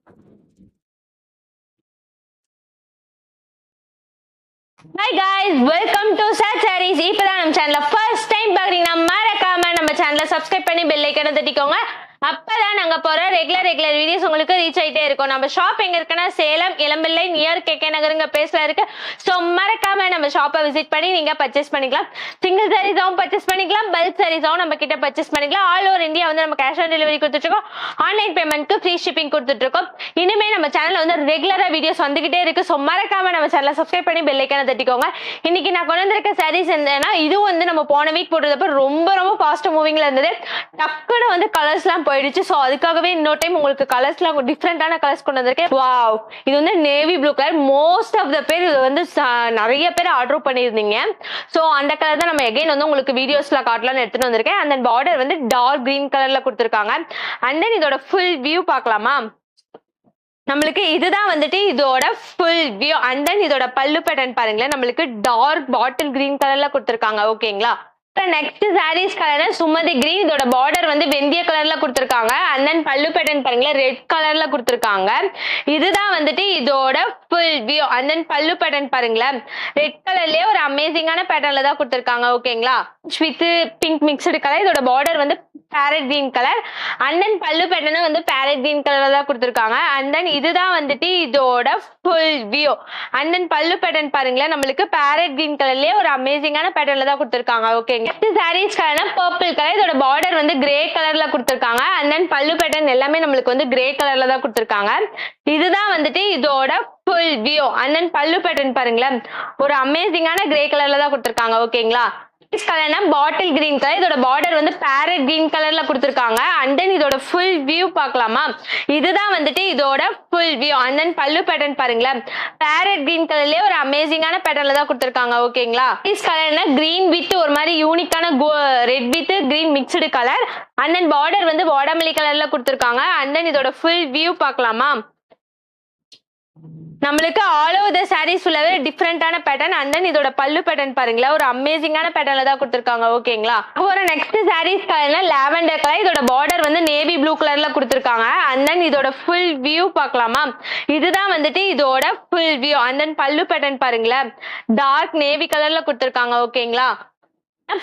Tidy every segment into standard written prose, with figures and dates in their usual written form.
Hi guys, welcome to Sad Sarees. இப்பதான் நம்ம சேனலை ஃபர்ஸ்ட் டைம் பாக்குறீங்கன்னா மறக்காம நம்ம சேனலை சப்ஸ்கிரைப் பண்ணி பெல் ஐக்கானை தட்டிக்கோங்க. அப்பதான் நாங்க போற ரெகுலர் வீடியோஸ் உங்களுக்கு ரீச் ஆயிட்டே இருக்கும். நம்ம ஷாப் எங்க இருக்குன்னா சேலம் இளம்பிள்ளை நியர் கே நகருங்க பிளேஸ்ல இருக்கு. ஸோ மறக்காம நம்ம ஷாப்பை விசிட் பண்ணி நீங்க பர்ச்சேஸ் பண்ணிக்கலாம். சிங்கிள் சாரீஸாவும் பர்ச்சேஸ் பண்ணிக்கலாம், பல்க் சாரீஸாவும் நம்ம கிட்ட பர்ச்சேஸ் பண்ணிக்கலாம். ஆல் ஓவர் இந்தியா வந்து நம்ம கேஷ் ஆன் டெலிவரி கொடுத்துட்டு இருக்கோம். ஆன்லைன் பேமெண்ட்க்கு ஃப்ரீ ஷிப்பிங் கொடுத்துட்டு இருக்கோம். இனிமே நம்ம சேனல்ல வந்து ரெகுலரா வீடியோஸ் வந்துகிட்டே இருக்கு. ஸோ மறக்காம நம்ம சேனலை சப்ஸ்கிரைப் பண்ணி பெல் ஐக்கானை தட்டிக்கோங்க. இன்னைக்கு நான் கொண்டு வந்திருக்க சாரீஸ் என்னன்னா, இதுவும் வந்து நம்ம போன வீக் போட்டதப்ப ரொம்ப ஃபாஸ்ட் மூவிங்ல இருந்தது. டக்குன்னு வந்து கலர்ஸ்லாம் போயிடுச்சு. சோ அதுக்காகவே இன்னொரு டைம் உங்களுக்கு கலர்ஸ்லாம் டிஃப்ரெண்டான கலர்ஸ் கொண்டு வந்திருக்கேன். வாவ், இது வந்து navy blue colour. Most of the பேர் இது வந்து நிறைய பேர் ஆர்டர் பண்ணியிருந்தீங்க. சோ அந்த கலர் தான் நம்ம எகைன் வந்து உங்களுக்கு வீடியோஸ்ல காட்டலாம்னு எடுத்துட்டு வந்திருக்கேன். அந்த பார்டர் வந்து டார்க் கிரீன் கலர்ல கொடுத்துருக்காங்க. அண்ட் தென் இதோட ஃபுல் வியூ பார்க்கலாமா? நம்மளுக்கு இதுதான் வந்துட்டு இதோட ஃபுல் வியூ. அண்ட் தென் இதோட பல்லு பேட்டர்ன் பாருங்களேன், நம்மளுக்கு டார்க் பாட்டில் கிரீன் கலர்ல கொடுத்துருக்காங்க. ஓகேங்களா? Next sarees colour Sumathi green. இதோட பார்டர் வந்து வெந்திய கலர்ல கொடுத்துருக்காங்க. அண்ட் தென் பல்லு பேட்டர்ன் பாருங்களேன், ரெட் கலர்ல கொடுத்துருக்காங்க. இதுதான் வந்துட்டு இதோட ஃபுல் வியூ. அண்ட் தென் பல்லு பேட்டர்ன் பாருங்களேன், ரெட் கலர்லயே ஒரு அமேசிங்கான பேட்டர்ன்ல தான் கொடுத்துருக்காங்க. ஓகேங்களா? With pink mixed colour. இதோட பார்டர் வந்து parrot green colour. And then பல்லு பேட்டர்னும் வந்து பேரட் கிரீன் கலர்ல தான் கொடுத்துருக்காங்க. அண்ட் தென் இதுதான் வந்துட்டு இதோட ஃபுல் வியூ. அண்ட் தென் பல்லு பேட்டர்ன் பாருங்களேன், நம்மளுக்கு பேரட் கிரீன் கலர்லயே ஒரு அமேசிங்கான பேட்டர்ன்ல தான் கொடுத்துருக்காங்க. ஓகே, நெக்ஸ்ட் சாரீஸ் கலர்னா பர்பிள் கலர். இதோட பார்டர் வந்து கிரே கலர்ல கொடுத்துருக்காங்க. அண்ட் தென் பல்லு பேட்டர்ன் எல்லாமே நம்மளுக்கு வந்து கிரே கலர்ல தான் கொடுத்துருக்காங்க. இதுதான் வந்துட்டு இதோட ஃபுல் வியூ. அண்ட் தென் பல்லு பேட்டர்ன் பாருங்களேன், ஒரு அமேசிங்கான கிரே கலர்ல தான் கொடுத்துருக்காங்க. ஓகேங்களா? கலர்னா பாட்டில் கிரீன் கலர். இதோட பார்டர் வந்து பேரட் கிரீன் கலர்ல கொடுத்துருக்காங்க. அண்ட் தென் இதோட ஃபுல் வியூ பார்க்கலாமா? இதுதான் வந்துட்டு இதோட ஃபுல் வியூ. அண்ட் தென் பல்லு பேட்டர்ன் பாருங்களேன், பேரட் கிரீன் கலர்லயே ஒரு அமேசிங்கான பேட்டர்ன்ல தான் கொடுத்துருக்காங்க. ஓகேங்களா? கலர்னா கிரீன் வித் ஒரு மாதிரி யூனிக்கான red with green mixed colour. And then border வந்து வாடாமல்லி கலர்ல கொடுத்துருக்காங்க. அண்ட் தென் இதோட ஃபுல் வியூ பார்க்கலாமா? நம்மளுக்கு ஆல் ஓவர் த சாரீஸ் ஃபுல்லாவே டிஃப்ரெண்டான பேட்டர்ன். அண்ட் தென் இதோட பல்லு பேட்டர்ன் பாருங்களேன், ஒரு அமேசிங்கான பேட்டர்ன்ல தான் கொடுத்துருக்காங்க. ஓகேங்களா? ஒரு நெக்ஸ்ட் சாரீஸ் கலர்னா லாவெண்டர் கலர். இதோட பார்டர் வந்து நேவி ப்ளூ கலர்ல கொடுத்துருக்காங்க. அண்ட் தென் இதோட ஃபுல் வியூ பார்க்கலாமா? இதுதான் வந்துட்டு இதோட ஃபுல் வியூ. அண்ட் தென் பல்லு பேட்டர்ன் பாருங்களேன், டார்க் நேவி கலர்ல கொடுத்துருக்காங்க. ஓகேங்களா?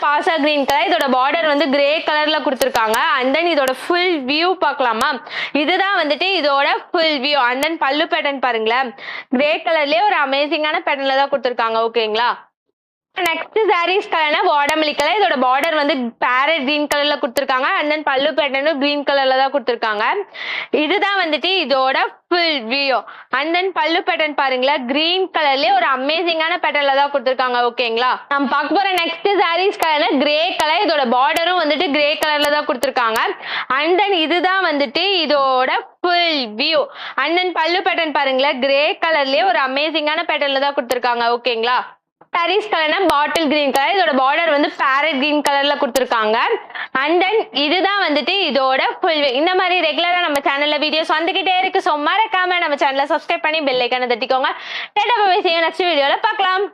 பாசா கிரீன் கலர். இதோட பார்டர் வந்து கிரே கலர்ல கொடுத்துருக்காங்க. அண்ட் தென் இதோட ஃபுல் வியூ பார்க்கலாமா? இதுதான் வந்துட்டு இதோட ஃபுல் வியூ. அண்ட் தென் பல்லு பேட்டர்ன் பாருங்களேன், கிரே கலர்லயே ஒரு அமேசிங்கான பேட்டர்ன்ல தான் கொடுத்துருக்காங்க. ஓகேங்களா? நெக்ஸ்ட் சாரீஸ் கலர்னா வாடாமல்லி கலர். இதோட பார்டர் வந்து பேரட் கிரீன் கலர்ல கொடுத்துருக்காங்க. அண்ட் தென் பல்லு பேட்டர்னும் கிரீன் கலர்ல தான் கொடுத்துருக்காங்க. இதுதான் வந்துட்டு இதோட ஃபுல் வியூ. அண்ட் தென் பல்லு பேட்டர்ன் பாருங்களேன், கிரீன் கலர்லயே ஒரு அமேசிங்கான பேட்டர்ன்ல தான் கொடுத்துருக்காங்க. ஓகேங்களா? நம்ம பார்க்க போற நெக்ஸ்ட் சாரீஸ் கலர்னா கிரே கலர். இதோட பார்டரும் வந்துட்டு கிரே கலர்ல தான் கொடுத்துருக்காங்க. அண்ட் தென் இதுதான் வந்துட்டு இதோட ஃபுல் வியூ. அண்ட் தென் பல்லு பேட்டர்ன் பாருங்களேன், கிரே கலர்லயே ஒரு அமேசிங்கான பேட்டர்ன்ல தான் கொடுத்துருக்காங்க. ஓகேங்களா? சாரீஸ் கலர்னா பாட்டில் கிரீன் கலர். இதோட பார்டர் வந்து பேரட் கிரீன் கலர்ல கொடுத்துருக்காங்க. அண்ட் தென் இதுதான் வந்துட்டு இதோட ஃபுல் வியூ. இந்த மாதிரி ரெகுலரா நம்ம சேனல்ல வீடியோஸ் வந்துகிட்டே இருக்கு. ஸோ மறக்காம நம்ம சேனலை சப்ஸ்கிரைப் பண்ணி பெல் ஐக்கானை தட்டிக்கோங்க. நெக்ஸ்ட் வீடியோல பார்க்கலாம்.